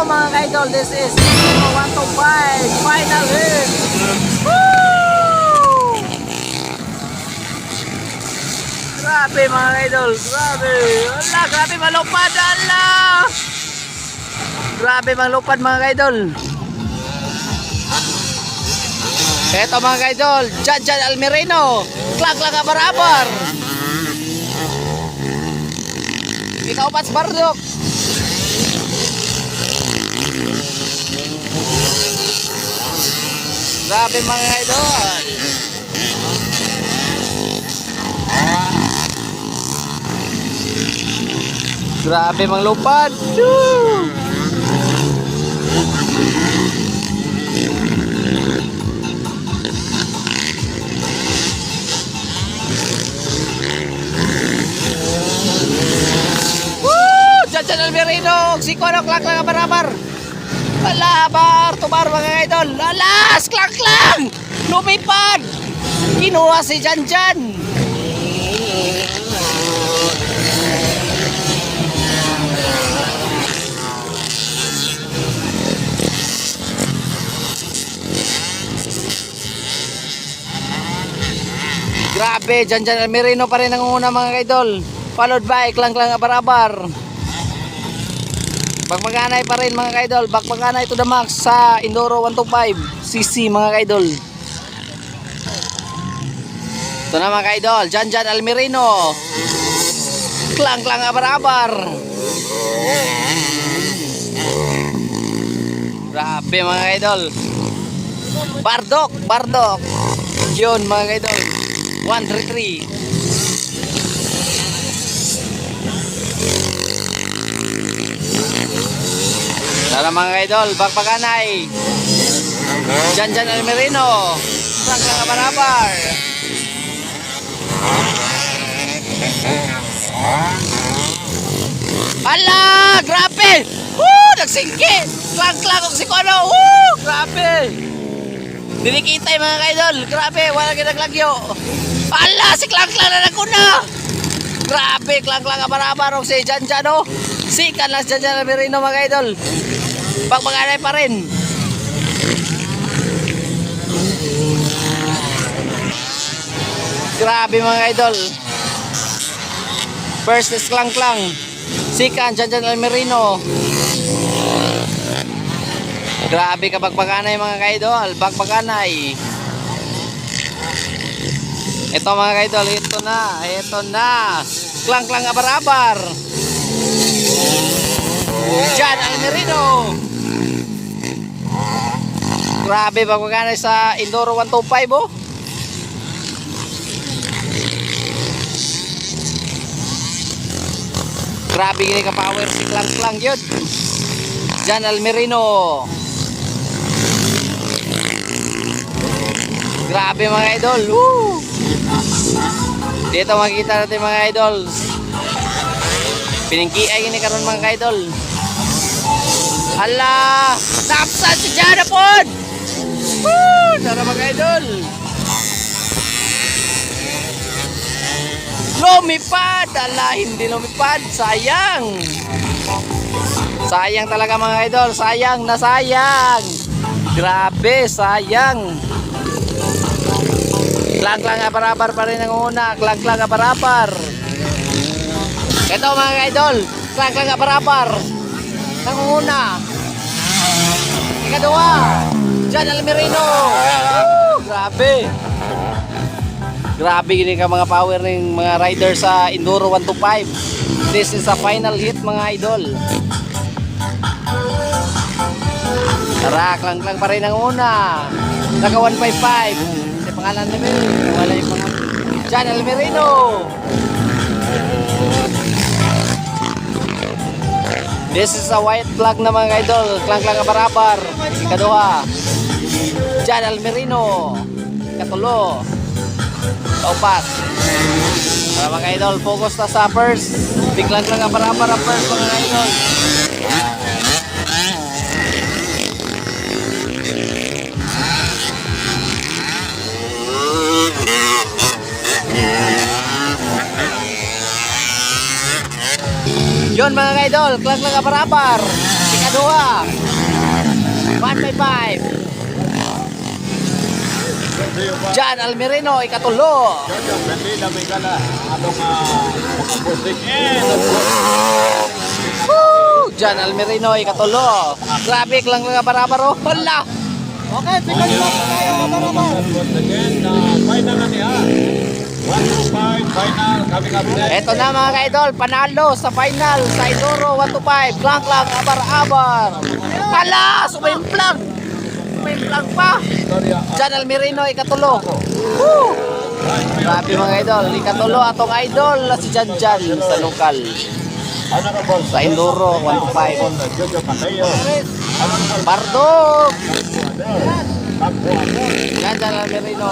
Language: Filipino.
mga kaidol, this is 125 final hit. Woo! Grabe mga kaidol, grabe. Ala, grabe malupad, ala. Grabe malupad mga kaidol. Eto mga kaidol, Jan Almirino, klag abarabar. Ikaw Pats Bardok. Grabe mga kaidol. Grabe mga lupad. Jan Almirino, si Kono klag barabar. Alabar, tubar mga idol. Alas, klang. Lumipad. Kinuha si Jan. Grabe, Jan Almirino pa rin ang una mga idol. Followed by klang barabar. Bakbaganay pa rin mga kaidol. Bakbaganay to the max sa Enduro 125cc mga kaidol. Ito na mga kaidol, Jan Almirino, klang abarabar. Grabe mga kaidol. Bardok yun mga kaidol. 133. Tara mga kaidol, bakbaganay. Jan Almirino, klang abarabar. Ala, grabe. Nagsingki. Klang og si Kono. Grabe. Dinikitay mga kaidol. Grabe, wala ginaglagyo. Ala, si klang na naguna. Grabe, klang abarabar og si Jan oh. Sikan lang si Jan Almirino mga kaidol. Bakbaganay pa rin. Grabe mga idol. First is klang. Second, Jan Almirino. Grabe ka bakbaganay mga kaidol. Bakbaganay. Ito mga kaidol, ito na. Klang abarabar. Jan Almirino. Grabe bakbaganay sa Enduro 125 oh. Grabe gini ka power si klang yun. Jan Almirino. Grabe mga idol. Woo! Dito makikita natin mga idol. Piningkiay gini karon mga idol. Hala! Napsan si Jan po! Woo! Tara mga idol. Lumipad! Ala, hindi lumipad. Sayang. Sayang talaga mga idol. Sayang na sayang. Grabe, sayang. Klang abarabar pa rin ang una. Klang abarabar. Ito mga idol. Klang abarabar. Ang una. Ikadua. Jan Almirino. Grabe. Grabe gini ka mga power ng mga rider sa Enduro 125. This is a final hit mga idol. Tara, klang pa rin ang una. Naka 155. Sa pangalan namin, wala yung mga Jan Almirino. This is a white flag na mga idol. Klang abarabar. Ikaduha, Jan Almirino. Ikatulo, Taupat. Para mga idol, focus na sa first. Biglang abarabar ang first mga idol. Yun mga idol, klang abarabar. ikaduha. 155. John Almerino, ikatulo. Woo! John Almerino, ikatulo. Grabe, lang nga barabaro. Hala! Okay, tingnan nyo lang tayo, kabarabas. Final na niya. 1-5, final. Kami. Eto na mga ka-idol, panalo sa final sa Idoro 125. Klang, abar-abar. Hala! Sumimplang! Sumimplang pa! John Almerino, ikatulo. Woo! Grabe mga idol, ikatulo atong idol si Jan sa lokal. Sa Enduro 125. Bardog! Jan Almerino.